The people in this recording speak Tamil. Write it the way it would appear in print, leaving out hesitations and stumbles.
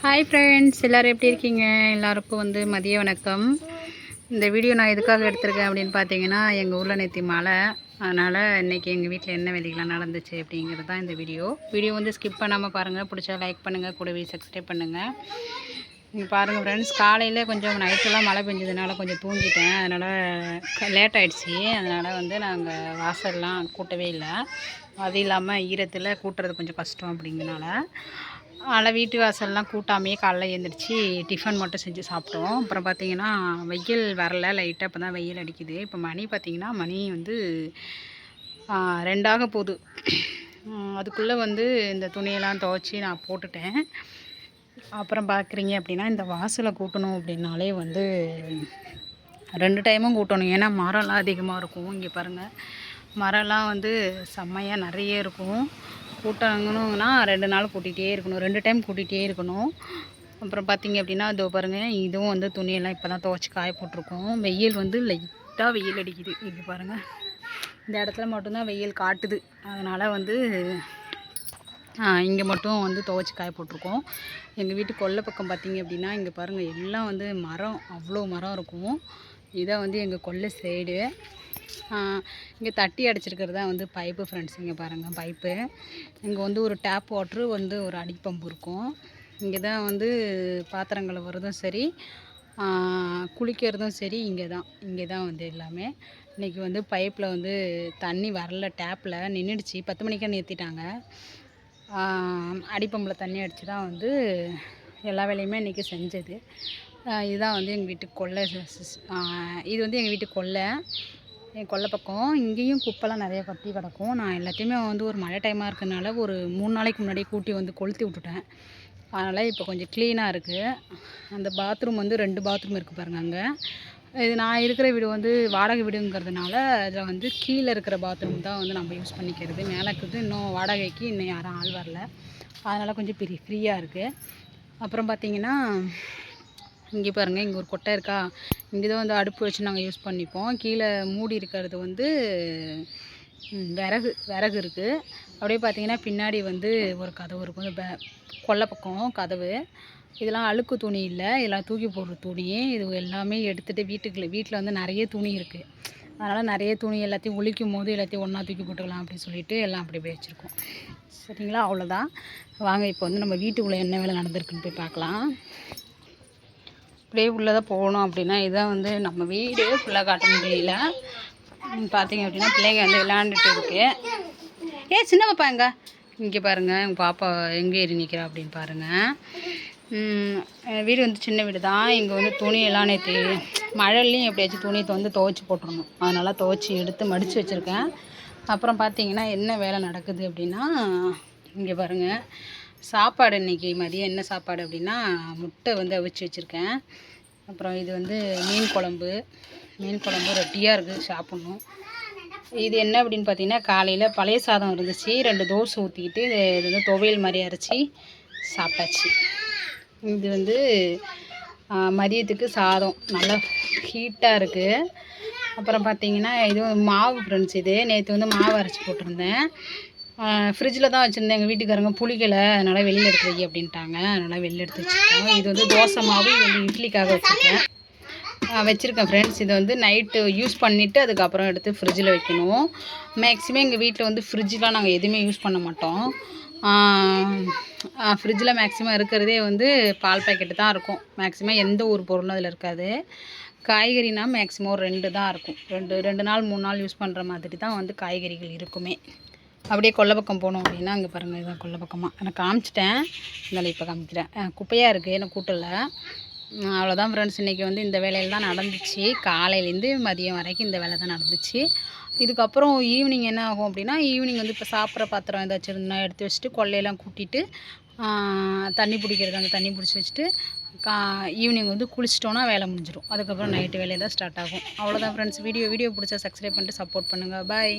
ஹாய் ஃப்ரெண்ட்ஸ், எல்லோரும் எப்படி இருக்கீங்க? எல்லாருக்கும் மதிய வணக்கம். இந்த வீடியோ நான் எதுக்காக எடுத்திருக்கேன் அப்படின்னு பார்த்தீங்கன்னா, எங்கள் ஊரில் நேற்று மழை. அதனால் இன்றைக்கி எங்கள் வீட்டில் என்ன வேலைகள்லாம் நடந்துச்சு அப்படிங்கிறது தான் இந்த வீடியோ ஸ்கிப் பண்ணாமல் பாருங்கள். பிடிச்சா லைக் பண்ணுங்கள், கூடவே சப்ஸ்கிரைப் பண்ணுங்கள். நீங்கள் பாருங்கள் ஃப்ரெண்ட்ஸ், காலையில் கொஞ்சம் நைட்டெல்லாம் மழை பெஞ்சதுனால கொஞ்சம் தூங்கிட்டேன். அதனால் லேட் ஆகிடுச்சி. அதனால் நாங்கள் வாசல்லாம் கூட்டவே இல்லை. அது இல்லாமல் ஈரத்தில் கூட்டுறது கொஞ்சம் கஷ்டம் அப்படிங்கிறனால அதனால் வீட்டு வாசல்லாம் கூட்டாமையே காலைல எழுந்திரிச்சி டிஃபன் மட்டும் செஞ்சு சாப்பிட்டோம். அப்புறம் பார்த்திங்கன்னா வெயில் வரல, லைட்டாக இப்போ தான் வெயில் அடிக்குது. இப்போ மணி பார்த்திங்கன்னா மணி 2 போகுது. அதுக்குள்ளே இந்த துணியெல்லாம் துவைச்சி நான் போட்டுட்டேன். அப்புறம் பார்க்குறீங்க அப்படின்னா இந்த வாசலை கூட்டணும் அப்படின்னாலே 2 டைமும் கூட்டணும். ஏன்னா மரம்லாம் அதிகமாக இருக்கும். இங்கே பாருங்கள், மரம்லாம் செம்மையாக நிறைய இருக்கும். கூட்டணுங்கன்னா 2 நாள் கூட்டிகிட்டே இருக்கணும், 2 டைம் கூட்டிகிட்டே இருக்கணும். அப்புறம் பார்த்திங்க அப்படின்னா இதோ பாருங்கள், இதுவும் துணியெல்லாம் இப்போ தான் துவைச்சி காய போட்டிருக்கோம். வெயில் லைட்டாக வெயில் அடிக்குது. இங்கே பாருங்கள், இந்த இடத்துல மட்டும்தான் வெயில் காட்டுது. அதனால் இங்கே மட்டும் துவைச்சி காய போட்டிருக்கோம். எங்கள் வீட்டு கொல்லை பக்கம் பார்த்திங்க அப்படின்னா இங்கே பாருங்கள், எல்லாம் மரம், அவ்வளோ மரம் இருக்கும். இதான் எங்கள் கொல்லை சைடு. இங்கே தட்டி அடிச்சிருக்கிறது தான் பைப்பு ஃப்ரெண்ட்ஸ். இங்கே பாருங்கள், பைப்பு. இங்கே ஒரு டேப் வாட்ரு ஒரு அடிப்பம்பு இருக்கும். இங்கே தான் பாத்திரம் கழுவுறதும் சரி, குளிக்கிறதும் சரி இங்கே தான் எல்லாமே. இன்றைக்கி பைப்பில் தண்ணி வரல, டேப்பில் நின்றுடுச்சு. 10 மணிக்கே நிறுத்திட்டாங்க. அடிப்பம்பில் தண்ணி அடித்து தான் எல்லா வேலையுமே இன்றைக்கி செஞ்சது. இதுதான் எங்கள் வீட்டு கொல்லை. இது எங்கள் வீட்டு கொல்லை, என் கொல்லை பக்கம். இங்கேயும் குப்பைலாம் நிறையா கட்டி கிடக்கும். நான் எல்லாத்தையுமே ஒரு மழை டைமாக இருக்கிறதுனால ஒரு 3 நாளைக்கு முன்னாடியே கூட்டி கொளுத்தி விட்டுட்டேன். அதனால் இப்போ கொஞ்சம் க்ளீனாக இருக்குது. அந்த பாத்ரூம் 2 பாத்ரூம் இருக்குது பாருங்கள். அங்கே இது நான் இருக்கிற வீடு வாடகை வீடுங்கிறதுனால அதில் கீழே இருக்கிற பாத்ரூம் தான் நம்ம யூஸ் பண்ணிக்கிறது. மேலே இருக்கிறது இன்னும் வாடகைக்கு இன்னும் யாரும் ஆள் வரல. அதனால் கொஞ்சம் ஃப்ரீயாக இருக்குது. அப்புறம் பார்த்திங்கன்னா இங்கே பாருங்கள், இங்கே ஒரு கொட்டை இருக்கா. இங்கே தான் அடுப்பு வச்சு நாங்கள் யூஸ் பண்ணிப்போம். கீழே மூடி இருக்கிறது விறகு இருக்குது. அப்படியே பார்த்திங்கன்னா பின்னாடி ஒரு கதவு இருக்கும். கொல்லை பக்கம் கதவு. இதெல்லாம் அழுக்கு துணி இல்லை, இதெல்லாம் தூக்கி போடுற துணி. இது எல்லாமே எடுத்துகிட்டு வீட்டில் நிறைய துணி இருக்குது. அதனால் நிறைய துணி எல்லாத்தையும் ஒழிக்கும் போது எல்லாத்தையும் ஒன்றா தூக்கி போட்டுக்கலாம் அப்படின்னு சொல்லிட்டு எல்லாம் அப்படி போய் வச்சுருக்கோம். சரிங்களா, அவ்வளோதான். வாங்க இப்போ நம்ம வீட்டுக்குள்ளே என்ன வேலை நடந்திருக்குன்னு போய் பார்க்கலாம். அப்படியே உள்ளே தான் போகணும் அப்படின்னா இதுதான் நம்ம வீடு ஃபுல்லாக காட்ட முடியல. பார்த்திங்க அப்படின்னா பிள்ளைங்க விளையாண்டுட்டு இருக்கு. சின்ன பாப்பா இங்கே பாருங்கள், எங்கள் பாப்பா எங்கே ஏறி நிற்கிறா அப்படின்னு பாருங்கள். வீடு சின்ன வீடு தான். இங்கே துணியெல்லாம் நேற்று மழைலையும் எப்படியாச்சும் துணி துவைச்சி போட்டுருணும். அதனால் துவைச்சி எடுத்து மடித்து வச்சுருக்கேன். அப்புறம் பார்த்திங்கன்னா என்ன வேலை நடக்குது அப்படின்னா இங்கே பாருங்கள், சாப்பாடு இன்றைக்கி மதியம் என்ன சாப்பாடு அப்படின்னா முட்டை அவிச்சு வச்சுருக்கேன். அப்புறம் இது மீன் குழம்பு ரெட்டியாக இருக்குது, சாப்பிட்ணும். இது என்ன அப்படின்னு பார்த்தீங்கன்னா காலையில் பழைய சாதம் இருந்துச்சு, 2 தோசை ஊற்றிக்கிட்டு இது துவையல் மாதிரி அரைச்சி சாப்பிட்டாச்சு. இது மதியத்துக்கு சாதம் நல்லா ஹீட்டாக இருக்குது. அப்புறம் பார்த்திங்கன்னா இது மாவு ஃப்ரெண்ட்ஸ். இது நேற்று மாவு அரைச்சி போட்டிருந்தேன். ஃப்ரிட்ஜில் தான் வச்சுருந்தேன். எங்கள் வீட்டுக்காரங்க புளிக்கலை, அதனால் வெளியில் எடுத்து வை அப்படின்ட்டாங்க. அதனால் வெளியில் எடுத்து வச்சுருக்கோம். இது தோசை மாவு, இட்லிக்காக வச்சுருக்கேன் ஃப்ரெண்ட்ஸ். இது நைட்டு யூஸ் பண்ணிவிட்டு அதுக்கப்புறம் எடுத்து ஃப்ரிட்ஜில் வைக்கணும். மேக்ஸிமம் எங்கள் வீட்டில் ஃப்ரிட்ஜெலாம் நாங்கள் எதுவுமே யூஸ் பண்ண மாட்டோம். ஃப்ரிட்ஜில் மேக்ஸிமம் இருக்கிறதே பால் பாக்கெட்டு தான் இருக்கும். மேக்ஸிமம் எந்த ஒரு பொருளும் அதில் இருக்காது. காய்கறினா மேக்ஸிமம் 2 தான் இருக்கும். 2 நாள் 3 நாள் யூஸ் பண்ணுற மாதிரி தான் காய்கறிகள் இருக்குமே. அப்படியே கொல்லை பக்கம் போனோம் அப்படின்னா அங்கே பாருங்கள், இதுதான் கொல்லை பக்கமாக. நான் காமிச்சிட்டேன், இதனால் இப்போ காமிக்கிறேன். குப்பையாக இருக்குது, எனக்கு கூட்டலை. அவ்வளோதான் ஃப்ரெண்ட்ஸ். இன்றைக்கி இந்த வேலையில் தான் நடந்துச்சு. காலையிலேருந்து மதியம் வரைக்கும் இந்த வேலை தான் நடந்துச்சு. இதுக்கப்புறம் ஈவினிங் என்ன ஆகும் அப்படின்னா, ஈவினிங் இப்போ சாப்பிட்ற பாத்திரம் ஏதாச்சும் இருந்தால் எடுத்து வச்சுட்டு கொல்லையெல்லாம் கூட்டிட்டு தண்ணி பிடிக்கிறது, அந்த தண்ணி பிடிச்சி வச்சுட்டு ஈவினிங் குளிச்சிட்டோன்னா வேலை முடிஞ்சிடும். அதுக்கப்புறம் நைட்டு வேலையை தான் ஸ்டார்ட் ஆகும். அவ்வளோதான் ஃப்ரெண்ட்ஸ். வீடியோ பிடிச்சா சப்ஸ்கிரைப் பண்ணிட்டு சப்போர்ட் பண்ணுங்கள். பாய்.